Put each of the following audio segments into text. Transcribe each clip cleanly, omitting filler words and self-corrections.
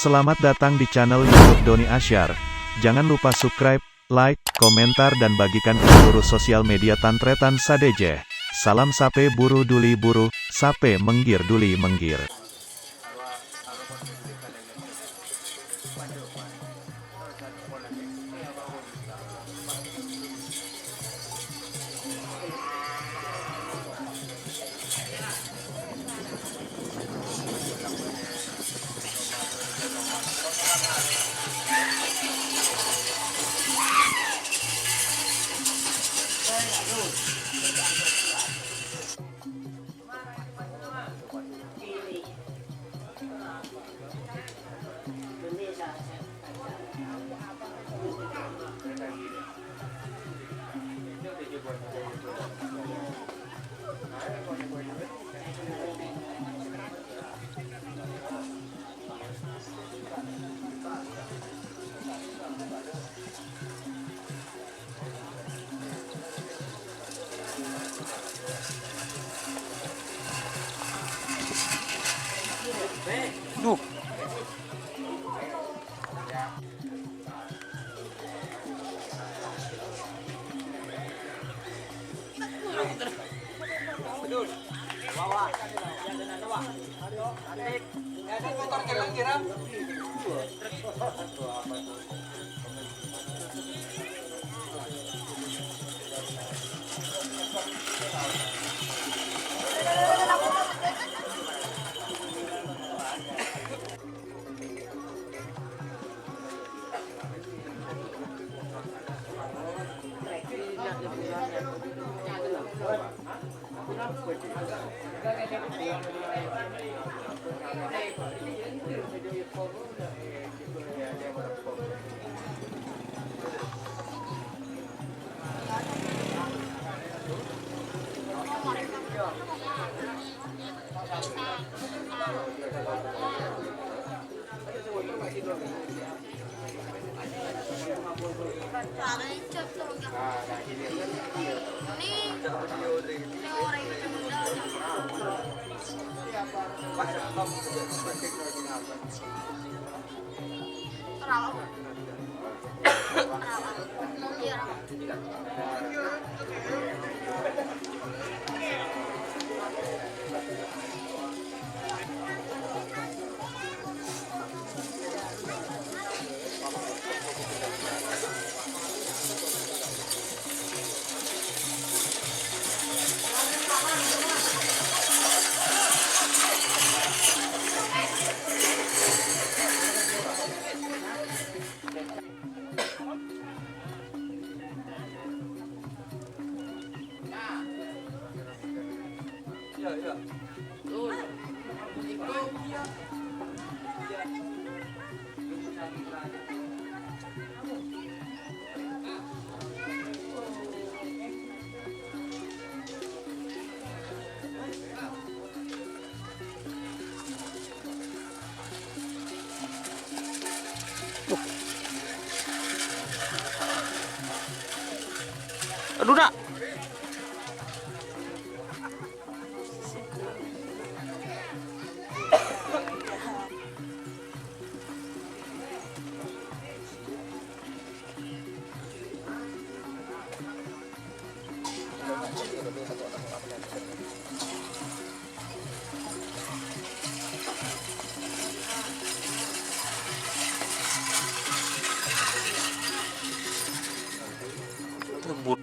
Selamat datang di channel YouTube Doni Asyar. Jangan lupa subscribe, like, komentar dan bagikan ke seluruh sosial media Tantretan Sadejeh. Salam sape buru duli buru, sape menggir duli menggir. Duh. Aduh, nak. Lembut.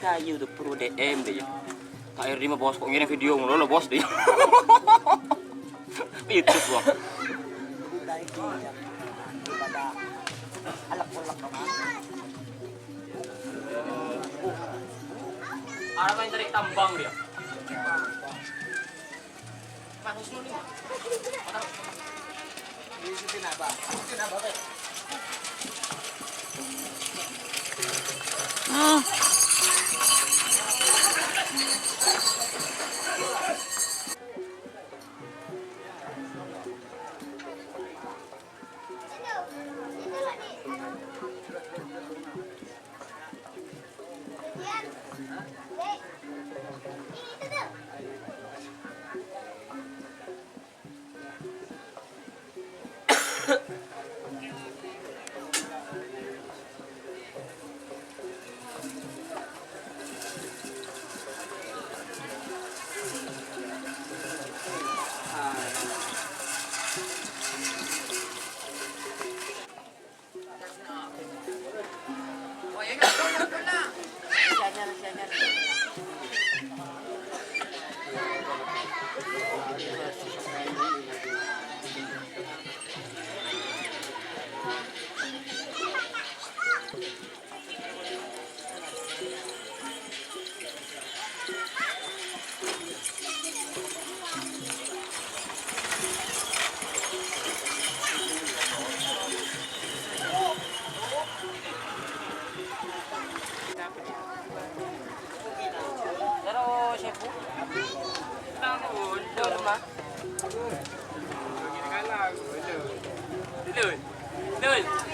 kayu tuh perlu DM deh ya. Kak Erdi mah bos kok ngirim video mulu lo bos deh. Itu bos. Ada yang tarik tambang dia. Masuk dulu nih.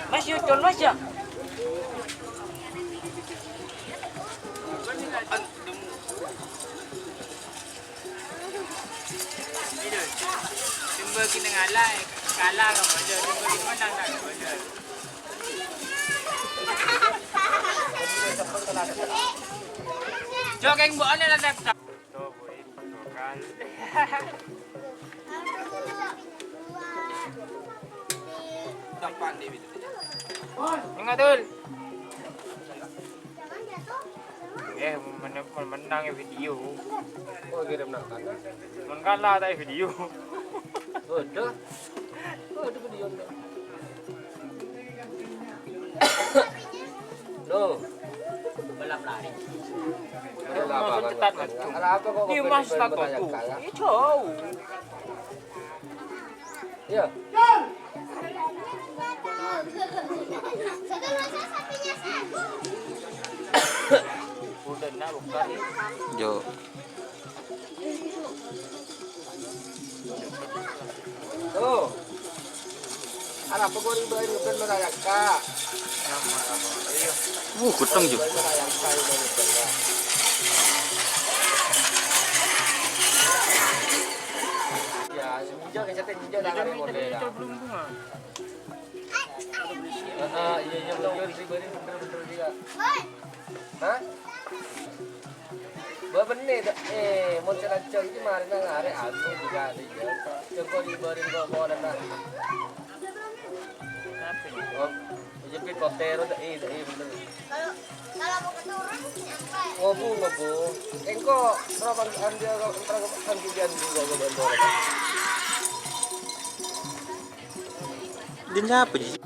Mas yuk con mas ya. Jumpa kita ngalah kalah kamu aja. Jumpa kita menang kamu aja. Jogeng buat anda nak tak? Tuh boleh kan. Tempat di situ. Mengatul. Menang video. Oh, kira menang kan? Mengalah tak video. Udah. Oh, ada video. Loh, Balap lari. Masuk cetat macam. apa kok? Ini mas tak tu. Ini jauh. Iya. Udah nak bukan. Jo. Tuh. Apa kok ribain ngepen merayak kak? Kutang jo. Merayak kak itu ngepen kak. Ya, hijau kecetnya hijau dah kali model ya. Belum bunga. Iya belum ribain bener-bener juga. Hah? Bener mau cerah itu mari nang are anu juga dia. Jengko ribain kok mau nana. Oh, jepit koptero bener. Kalau mau keturun apa? Ngobu. Engko berapa anda kan kian juga gue bantu. Dia apa sih?